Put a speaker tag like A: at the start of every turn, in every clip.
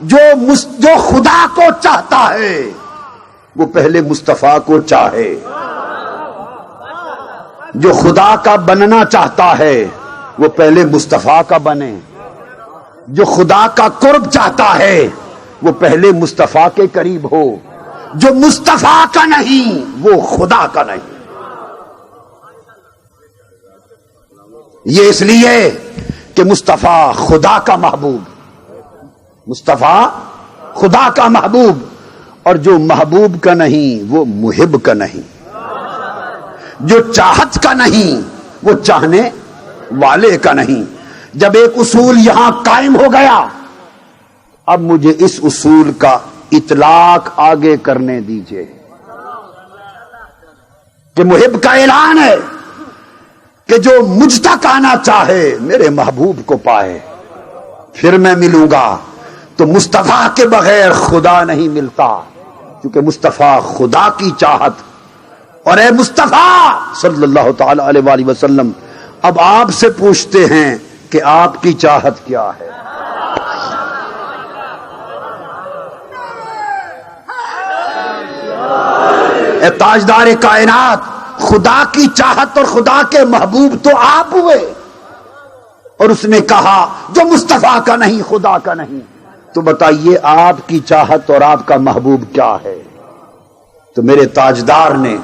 A: جو خدا کو چاہتا ہے وہ پہلے مصطفیٰ کو چاہے، جو خدا کا بننا چاہتا ہے وہ پہلے مصطفیٰ کا بنے، جو خدا کا قرب چاہتا ہے وہ پہلے مصطفیٰ کے قریب ہو، جو مصطفیٰ کا نہیں وہ خدا کا نہیں۔ یہ اس لیے کہ مصطفیٰ خدا کا محبوب، مصطفیٰ خدا کا محبوب، اور جو محبوب کا نہیں وہ محب کا نہیں، جو چاہت کا نہیں وہ چاہنے والے کا نہیں۔ جب ایک اصول یہاں قائم ہو گیا، اب مجھے اس اصول کا اطلاق آگے کرنے دیجئے کہ محب کا اعلان ہے کہ جو مجھ تک آنا چاہے میرے محبوب کو پائے، پھر میں ملوں گا۔ تو مصطفیٰ کے بغیر خدا نہیں ملتا، کیونکہ مصطفیٰ خدا کی چاہت، اور اے مصطفیٰ صلی اللہ تعالی علیہ وآلہ وسلم، اب آپ سے پوچھتے ہیں کہ آپ کی چاہت کیا ہے؟ اے تاجدار کائنات، خدا کی چاہت اور خدا کے محبوب تو آپ ہوئے، اور اس نے کہا جو مصطفیٰ کا نہیں خدا کا نہیں۔ تو بتائیے آپ کی چاہت اور آپ کا محبوب کیا ہے؟ تو میرے تاجدار نے،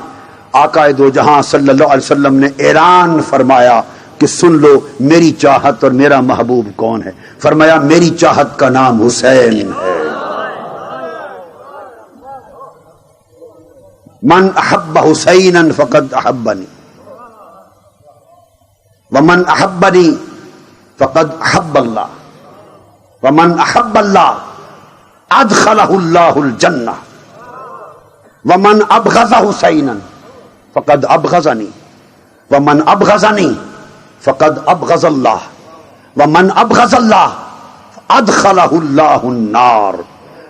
A: آقا دو جہاں صلی اللہ علیہ وسلم نے اعلان فرمایا کہ سن لو میری چاہت اور میرا محبوب کون ہے۔ فرمایا میری چاہت کا نام حسین ہے۔ من احب حسینا فقد احبنی ومن احبنی فقد احب اللہ ومن احب اللہ ادخلہ اللہ الجنہ ومن ابغض حسینا فقد ابغضنی ومن ابغضنی فقد ابغض اللہ ومن ابغض اللہ ادخلہ اللہ النار۔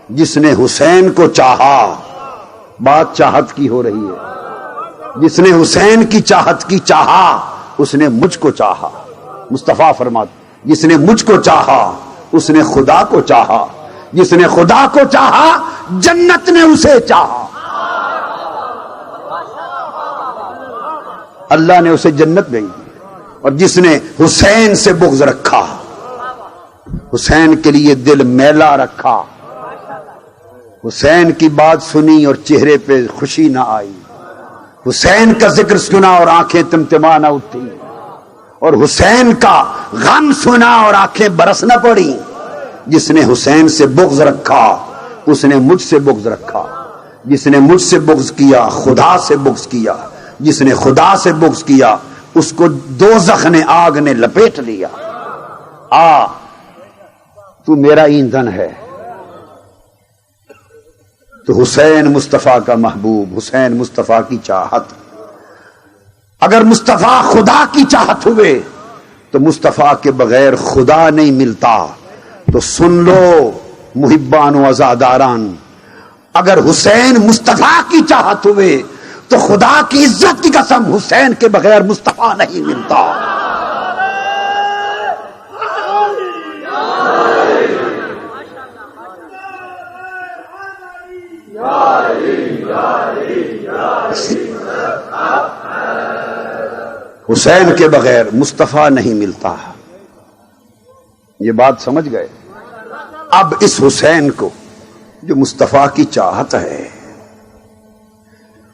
A: جس نے حسین کو چاہا، بات چاہت کی ہو رہی ہے، جس نے حسین کی چاہت کی چاہا اس نے مجھ کو چاہا۔ مصطفیٰ فرماتے جس نے مجھ کو چاہا اس نے خدا کو چاہا، جس نے خدا کو چاہا جنت نے اسے چاہا، اللہ نے اسے جنت بھیجی۔ اور جس نے حسین سے بغض رکھا، حسین کے لیے دل میلا رکھا، حسین کی بات سنی اور چہرے پہ خوشی نہ آئی، حسین کا ذکر سنا اور آنکھیں تمتما نہ اٹھی، اور حسین کا غم سنا اور آنکھیں برس نہ پڑی، جس نے حسین سے بغض رکھا اس نے مجھ سے بغض رکھا، جس نے مجھ سے بغض کیا خدا سے بغض کیا، جس نے خدا سے بغض کیا اس کو دوزخ نے آگ نے لپیٹ لیا۔ آ تو میرا ایندھن ہے۔ تو حسین مصطفیٰ کا محبوب، حسین مصطفیٰ کی چاہت۔ اگر مصطفیٰ خدا کی چاہت ہوئے تو مصطفیٰ کے بغیر خدا نہیں ملتا۔ تو سن لو محبان و عزاداران، اگر حسین مصطفیٰ کی چاہت ہوئے تو خدا کی عزت کی قسم حسین کے بغیر مصطفیٰ نہیں ملتا۔ حسین کے بغیر مصطفیٰ نہیں ملتا۔ یہ بات سمجھ گئے؟ اب اس حسین کو جو مصطفیٰ کی چاہت ہے،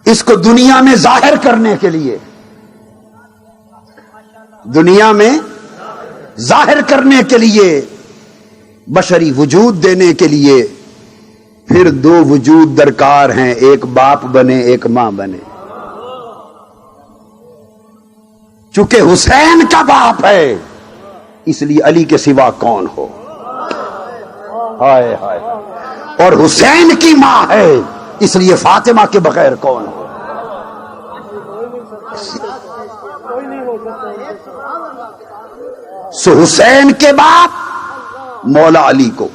A: اس کو دنیا میں ظاہر کرنے کے لیے، دنیا میں ظاہر کرنے کے لیے، بشری وجود دینے کے لیے پھر دو وجود درکار ہیں، ایک باپ بنے ایک ماں بنے۔ چونکہ حسین کا باپ ہے اس لیے علی کے سوا کون ہو، ہائے ہائے، اور حسین کی ماں ہے اس لیے فاطمہ کے بغیر کون ہو۔ سو حسین کے باپ مولا علی کو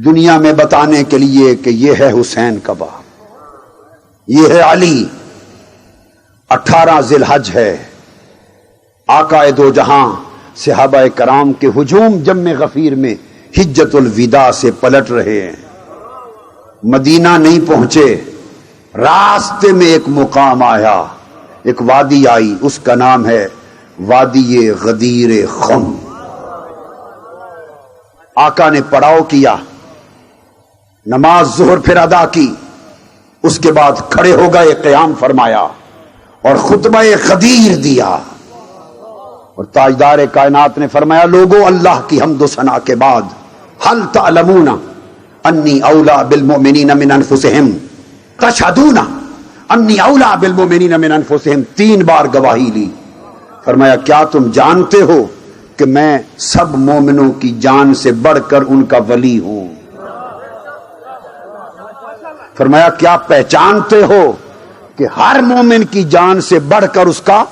A: دنیا میں بتانے کے لیے کہ یہ ہے حسین کا باپ، یہ ہے علی۔ 18 ذی الحج ہے، آقا دو جہاں صحابہ کرام کے ہجوم جم غفیر میں حجت الوداع سے پلٹ رہے ہیں، مدینہ نہیں پہنچے، راستے میں ایک مقام آیا، ایک وادی آئی، اس کا نام ہے وادی غدیر خم۔ آقا نے پڑاؤ کیا، نماز ظہر پھر ادا کی، اس کے بعد کھڑے ہو گئے، قیام فرمایا اور خطبہ غدیر دیا، اور تاجدار کائنات نے فرمایا لوگو اللہ کی حمد و ثنا کے بعد هل تعلمون انی اولا بالمؤمنین من انفسہم تشہدون انی اولا بالمؤمنین من انفسہم، 3 بار گواہی لی۔ فرمایا کیا تم جانتے ہو کہ میں سب مومنوں کی جان سے بڑھ کر ان کا ولی ہوں؟ فرمایا کیا پہچانتے ہو کہ ہر مومن کی جان سے بڑھ کر اس کا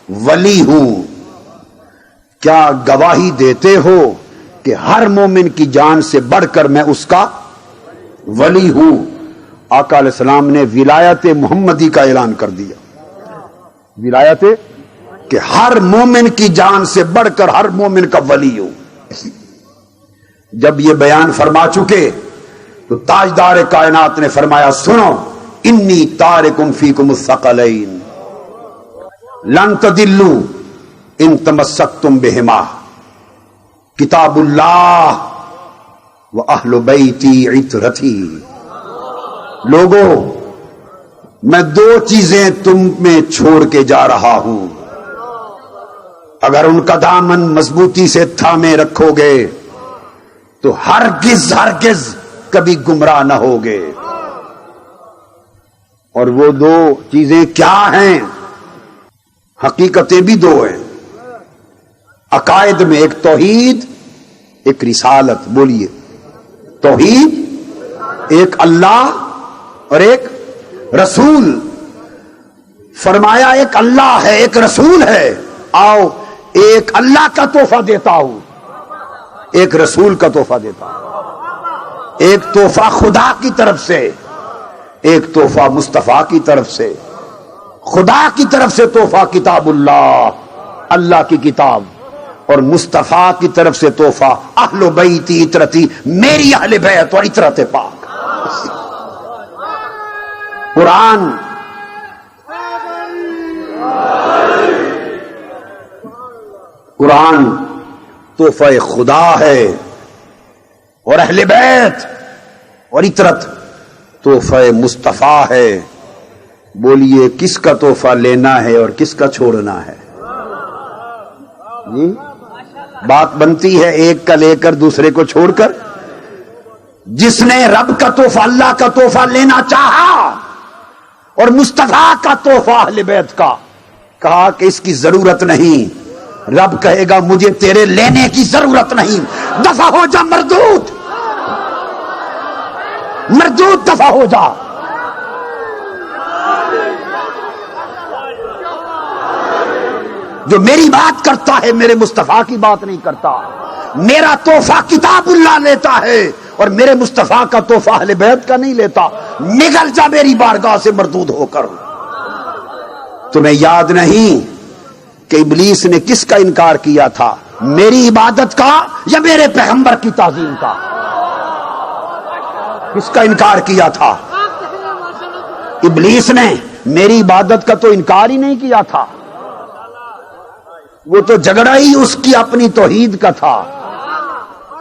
A: ولی ہوں؟ کیا گواہی دیتے ہو کہ ہر مومن کی جان سے بڑھ کر میں اس کا ولی ہوں؟ آقا علیہ السلام نے ولایت محمدی کا اعلان کر دیا، ولایت کہ ہر مومن کی جان سے بڑھ کر ہر مومن کا ولی ہوں۔ جب یہ بیان فرما چکے تو تاجدار کائنات نے فرمایا سنو انی تارکم فیکم الثقلین لن تضلوا ان تمسکتم بہما کتاب اللہ و اہل بیتی عترتی۔ لوگو میں 2 چیزیں تم میں چھوڑ کے جا رہا ہوں، اگر ان کا دامن مضبوطی سے تھامے رکھو گے تو ہرگز کبھی گمراہ نہ ہوگے۔ اور وہ 2 چیزیں کیا ہیں؟ حقیقتیں بھی 2 ہیں، عقائد میں ایک توحید ایک رسالت۔ بولیے توحید، ایک اللہ اور ایک رسول۔ فرمایا ایک اللہ ہے ایک رسول ہے، آؤ ایک اللہ کا تحفہ دیتا ہوں، ایک رسول کا تحفہ دیتا ہوں، ایک تحفہ خدا کی طرف سے، ایک تحفہ مصطفیٰ کی طرف سے۔ خدا کی طرف سے تحفہ کتاب اللہ، اللہ کی کتاب، اور مصطفیٰ کی طرف سے تحفہ اہل بیتی عترتی، میری اہل بیت اور عترت پاک۔ قرآن تحفہ خدا ہے، اور اہل بیت اور عترت تحفہ مصطفیٰ ہے۔ بولیے کس کا تحفہ لینا ہے اور کس کا چھوڑنا ہے؟ جی بات بنتی ہے ایک کا لے کر دوسرے کو چھوڑ کر۔ جس نے رب کا تحفہ اللہ کا تحفہ لینا چاہا اور مصطفیٰ کا تحفہ اہل بیت کا، کہا کہ اس کی ضرورت نہیں، رب کہے گا مجھے تیرے لینے کی ضرورت نہیں، دفع ہو جا مردود، مردود دفع ہو جا۔ جو میری بات کرتا ہے میرے مصطفیٰ کی بات نہیں کرتا، میرا تحفہ کتاب اللہ لیتا ہے اور میرے مصطفیٰ کا تحفہ اہل بیت کا نہیں لیتا، نگل جا میری بارگاہ سے مردود ہو کر۔ تمہیں یاد نہیں کہ ابلیس نے کس کا انکار کیا تھا؟ میری عبادت کا یا میرے پیغمبر کی تعظیم کا؟ کس کا انکار کیا تھا؟ ابلیس نے میری عبادت کا تو انکار ہی نہیں کیا تھا، وہ تو جھگڑا ہی اس کی اپنی توحید کا تھا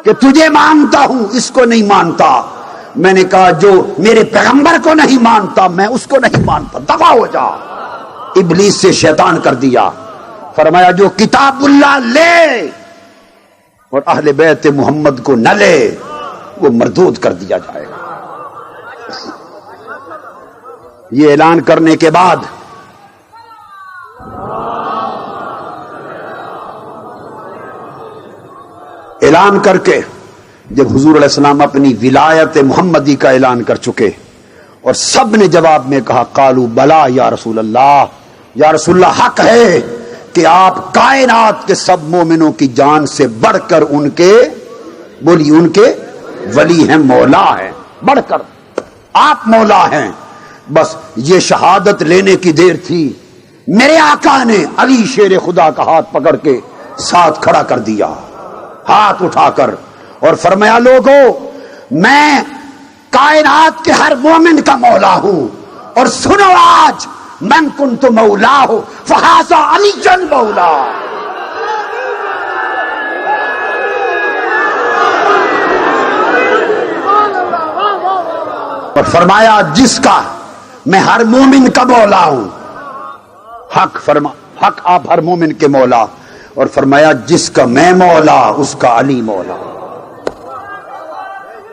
A: کہ تجھے مانتا ہوں اس کو نہیں مانتا۔ میں نے کہا جو میرے پیغمبر کو نہیں مانتا میں اس کو نہیں مانتا، دفع ہو جا۔ ابلیس سے شیطان کر دیا، فرمایا جو کتاب اللہ لے اور اہل بیت محمد کو نہ لے وہ مردود کر دیا جائے گا۔ یہ اعلان کرنے کے بعد اعلان کر کے جب حضور علیہ السلام اپنی ولایت محمدی کا اعلان کر چکے اور سب نے جواب میں کہا قالوا بلا یا رسول اللہ، یا رسول اللہ حق ہے کہ آپ کائنات کے سب مومنوں کی جان سے بڑھ کر ان کے، بولی ان کے ولی ہیں، مولا ہیں، بڑھ کر آپ مولا ہیں۔ بس یہ شہادت لینے کی دیر تھی، میرے آقا نے علی شیر خدا کا ہاتھ پکڑ کے ساتھ کھڑا کر دیا، ہاتھ اٹھا کر، اور فرمایا لوگوں میں کائنات کے ہر مومن کا مولا ہوں، اور سنو آج من کنت مولا ہو فہذا علی مولا۔ اور فرمایا جس کا میں ہر مومن کا مولا ہوں، حق آپ ہر مومن کے مولا، اور فرمایا جس کا میں مولا اس کا علی مولا،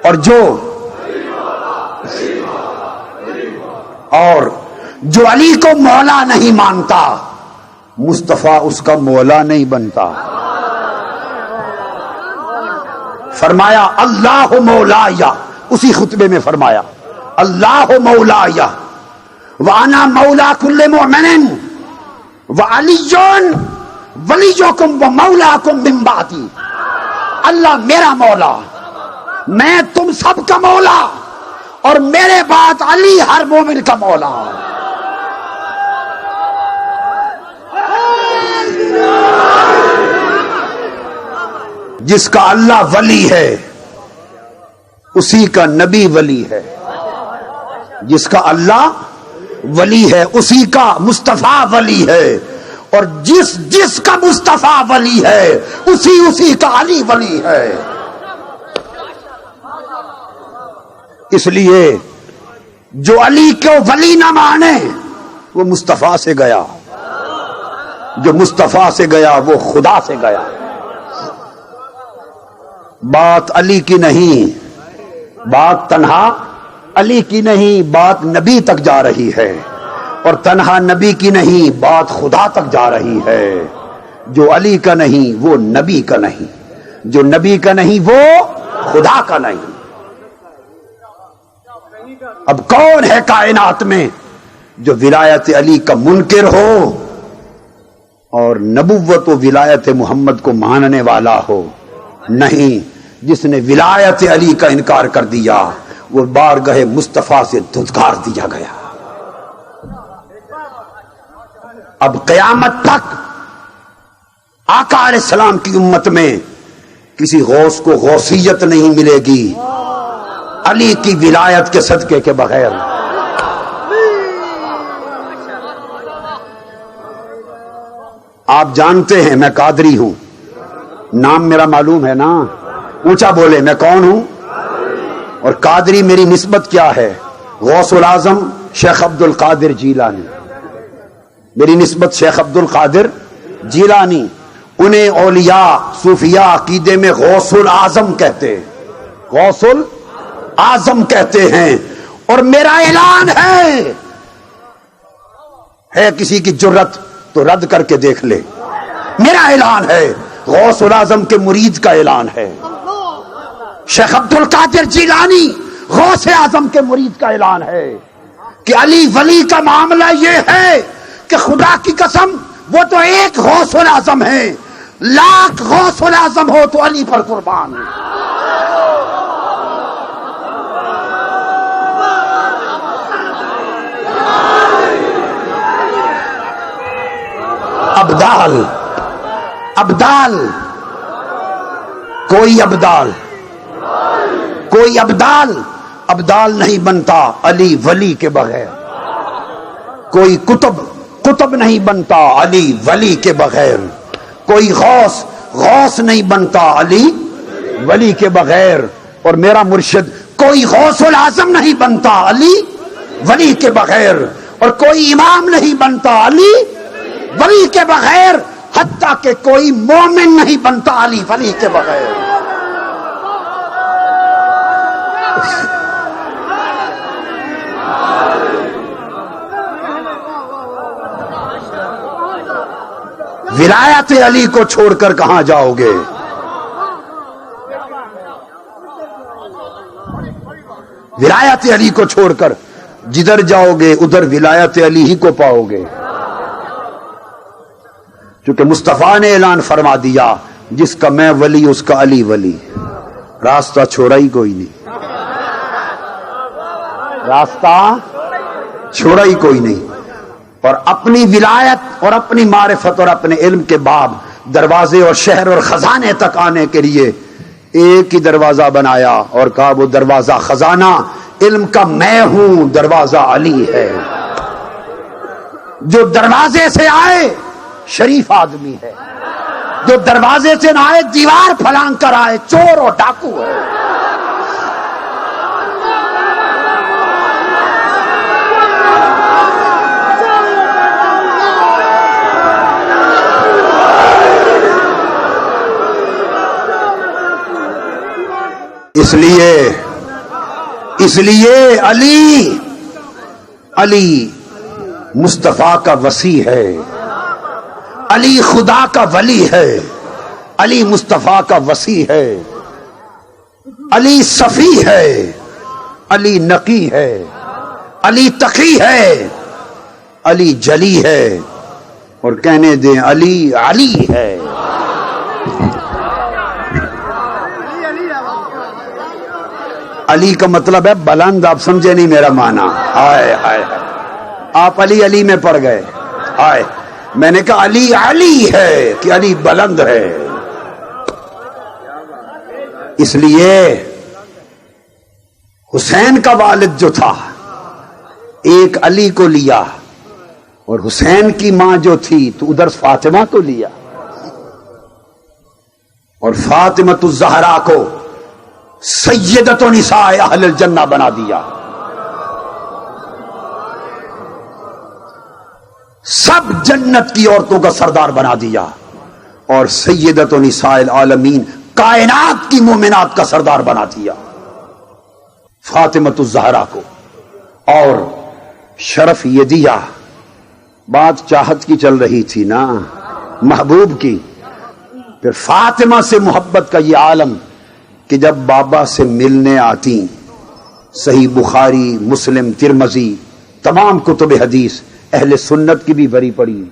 A: اور جو علی کو مولا نہیں مانتا مصطفیٰ اس کا مولا نہیں بنتا۔ فرمایا اللہ مولایا، اسی خطبے میں فرمایا اللہ مولایا وانا مولا کل مؤمن وعلی ولیکم ومولاکم من بعدی، اللہ میرا مولا، میں تم سب کا مولا، اور میرے بعد علی ہر مومن کا مولا۔ جس کا اللہ ولی ہے اسی کا نبی ولی ہے، جس کا اللہ ولی ہے اسی کا مصطفیٰ ولی ہے، اور جس کا مصطفیٰ ولی ہے اسی کا علی ولی ہے۔ اس لیے جو علی کو ولی نہ مانے وہ مصطفیٰ سے گیا، جو مصطفیٰ سے گیا وہ خدا سے گیا۔ بات علی کی نہیں، بات تنہا علی کی نہیں، بات نبی تک جا رہی ہے، اور تنہا نبی کی نہیں، بات خدا تک جا رہی ہے۔ جو علی کا نہیں وہ نبی کا نہیں، جو نبی کا نہیں وہ خدا کا نہیں۔ اب کون ہے کائنات میں جو ولایت علی کا منکر ہو اور نبوت و ولایت محمد کو ماننے والا ہو؟ نہیں، جس نے ولایت علی کا انکار کر دیا وہ بارگاہ مصطفیٰ سے دھتکار دیا گیا۔ اب قیامت تک آقا علیہ السلام کی امت میں کسی غوث کو غوثیت نہیں ملے گی علی کی ولایت کے صدقے کے بغیر۔ آپ جانتے ہیں میں قادری ہوں، نام میرا معلوم ہے نا، اونچا بولے میں کون ہوں، اور قادری میری نسبت کیا ہے؟ غوث العظم شیخ عبد القادر جیلانی، میری نسبت شیخ عبد القادر جیلانی۔ انہیں اولیاء صوفیاء عقیدے میں غوث العظم کہتے ہیں، غوث العظم کہتے ہیں، اور میرا اعلان ہے کسی کی جرت تو رد کر کے دیکھ لے، میرا اعلان ہے، غوث العظم کے مرید کا اعلان ہے، شیخ عبد القادر جیلانی غوث اعظم کے مرید کا اعلان ہے کہ علی ولی کا معاملہ یہ ہے کہ خدا کی قسم وہ تو ایک غوث العظم ہے، لاکھ غوث العظم ہو تو علی پر قربان ہے۔ ابدال کوئی ابدال نہیں بنتا علی ولی کے بغیر، کوئی قطب نہیں بنتا علی ولی کے بغیر، کوئی غوث نہیں بنتا علی ولی کے بغیر، اور میرا مرشد کوئی غوث العظم نہیں بنتا علی ولی کے بغیر، اور کوئی امام نہیں بنتا علی ولی کے بغیر، حتیٰ کہ کوئی مومن نہیں بنتا علی ولی کے بغیر۔ ولایت علی کو چھوڑ کر کہاں جاؤ گے؟ ولایت علی کو چھوڑ کر جدھر جاؤ گے ادھر ولایت علی ہی کو پاؤ گے، چونکہ مصطفیٰ نے اعلان فرما دیا جس کا میں ولی اس کا علی ولی، راستہ چھوڑا ہی کوئی نہیں، راستہ چھوڑا ہی کوئی نہیں۔ اور اپنی ولایت اور اپنی معرفت اور اپنے علم کے باب دروازے اور شہر اور خزانے تک آنے کے لیے ایک ہی دروازہ بنایا اور کہا وہ دروازہ خزانہ علم کا میں ہوں، دروازہ علی ہے۔ جو دروازے سے آئے شریف آدمی ہے، جو دروازے سے نہ آئے دیوار پھلانگ کر آئے چور اور ڈاکو ہے۔ اس لیے علی مصطفیٰ کا وصی ہے، علی خدا کا ولی ہے، علی مصطفیٰ کا وصی ہے، علی صفی ہے، علی نقی ہے، علی تقی ہے، علی جلی ہے، اور کہنے دیں علی علی ہے۔ علی کا مطلب ہے بلند، آپ سمجھے نہیں میرا معنی؟ ہائے ہائے آپ علی علی میں پڑ گئے۔ ہائے میں نے کہا علی علی ہے کہ علی بلند ہے۔ اس لیے حسین کا والد جو تھا ایک علی کو لیا، اور حسین کی ماں جو تھی تو ادھر فاطمہ کو لیا، اور فاطمہ الزہرا کو سیدۃ نساء اہل الجنہ بنا دیا۔ سب جنت کی عورتوں کا سردار بنا دیا، اور سیدۃ نساء العالمین کائنات کی مومنات کا سردار بنا دیا فاطمۃ الزہرا کو۔ اور شرف یہ دیا، بات چاہت کی چل رہی تھی نا، محبوب کی، پھر فاطمہ سے محبت کا یہ عالم کہ جب بابا سے ملنے آتی، صحیح بخاری، مسلم، ترمذی، تمام کتب حدیث، اہل سنت کی بھی بری پڑی،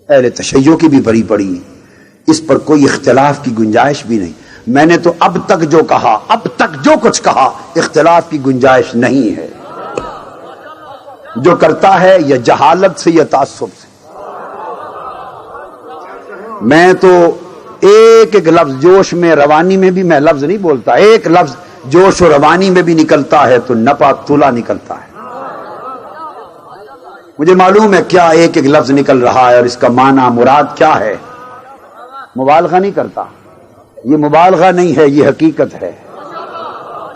A: اہل تشیع کی بھی بری پڑی، اس پر کوئی اختلاف کی گنجائش بھی نہیں۔ میں نے تو اب تک جو کہا، اب تک جو کچھ کہا، اختلاف کی گنجائش نہیں ہے۔ جو کرتا ہے یا جہالت سے یا تعصب سے۔ میں تو ایک ایک لفظ جوش میں روانی میں بھی میں لفظ نہیں بولتا، ایک لفظ جوش و روانی میں بھی نکلتا ہے تو نپا تولا نکلتا ہے۔ مجھے معلوم ہے کیا ایک ایک لفظ نکل رہا ہے اور اس کا معنی مراد کیا ہے۔ مبالغہ نہیں کرتا، یہ مبالغہ نہیں ہے، یہ حقیقت ہے۔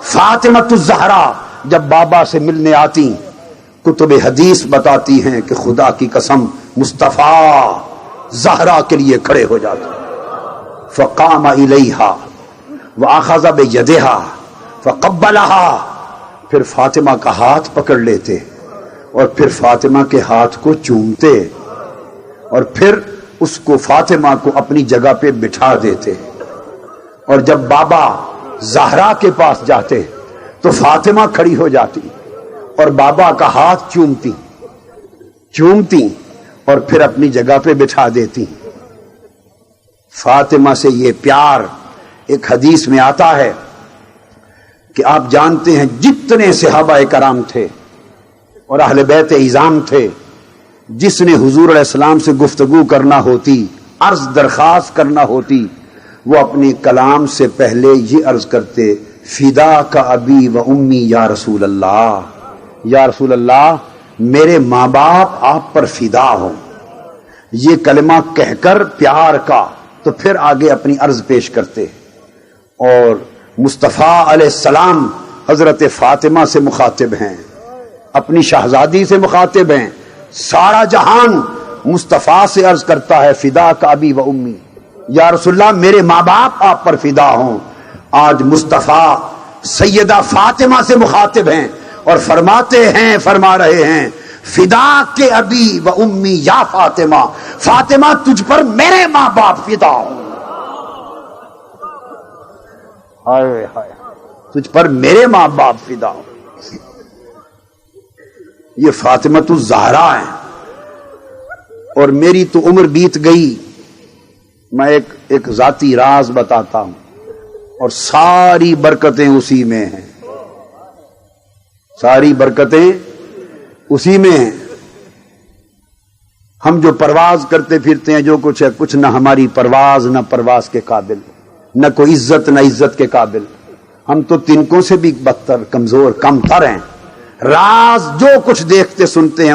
A: فاطمۃ الزہرا جب بابا سے ملنے آتی، کتب حدیث بتاتی ہیں کہ خدا کی قسم مصطفیٰ زہرا کے لیے کھڑے ہو جاتے، فقام الیہا واخذ بیدہا فقبلہا، پھر فاطمہ کا ہاتھ پکڑ لیتے اور پھر فاطمہ کے ہاتھ کو چومتے، اور پھر اس کو فاطمہ کو اپنی جگہ پہ بٹھا دیتے، اور جب بابا زہرا کے پاس جاتے تو فاطمہ کھڑی ہو جاتی اور بابا کا ہاتھ چومتی اور پھر اپنی جگہ پہ بٹھا دیتی۔ فاطمہ سے یہ پیار، ایک حدیث میں آتا ہے کہ آپ جانتے ہیں جتنے صحابہ کرام تھے اور اہل بیت اعظام تھے، جس نے حضور علیہ السلام سے گفتگو کرنا ہوتی، عرض درخواست کرنا ہوتی، وہ اپنے کلام سے پہلے یہ عرض کرتے، فدا کا ابی و امی یا رسول اللہ، یا رسول اللہ میرے ماں باپ آپ پر فدا ہوں۔ یہ کلمہ کہہ کر پیار کا تو پھر آگے اپنی عرض پیش کرتے، اور مصطفیٰ علیہ السلام حضرت فاطمہ سے مخاطب ہیں، اپنی شہزادی سے مخاطب ہیں، سارا جہان مصطفیٰ سے عرض کرتا ہے فدا کا ابی و امی، یا رسول اللہ میرے ماں باپ آپ پر فدا ہوں۔ آج مصطفیٰ سیدہ فاطمہ سے مخاطب ہیں اور فرما رہے ہیں فدا کے ابی و امی یا فاطمہ، فاطمہ تجھ پر میرے ماں باپ فدا ہوں، ہائے ہائے تجھ پر میرے ماں باپ فدا ہوں۔ یہ فاطمۃ الزہرا ہیں، اور میری تو عمر بیت گئی، میں ایک ذاتی راز بتاتا ہوں، اور ساری برکتیں اسی میں ہیں، ساری برکتیں اسی میں ہیں۔ ہم جو پرواز کرتے پھرتے ہیں، جو کچھ ہے، کچھ نہ ہماری پرواز نہ پرواز کے قابل، نہ کوئی عزت نہ عزت کے قابل. ہم تو تنکوں سے بھی بدتر، کمزور، کم تر ہیں. راز جو کچھ دیکھتے سنتے ہیں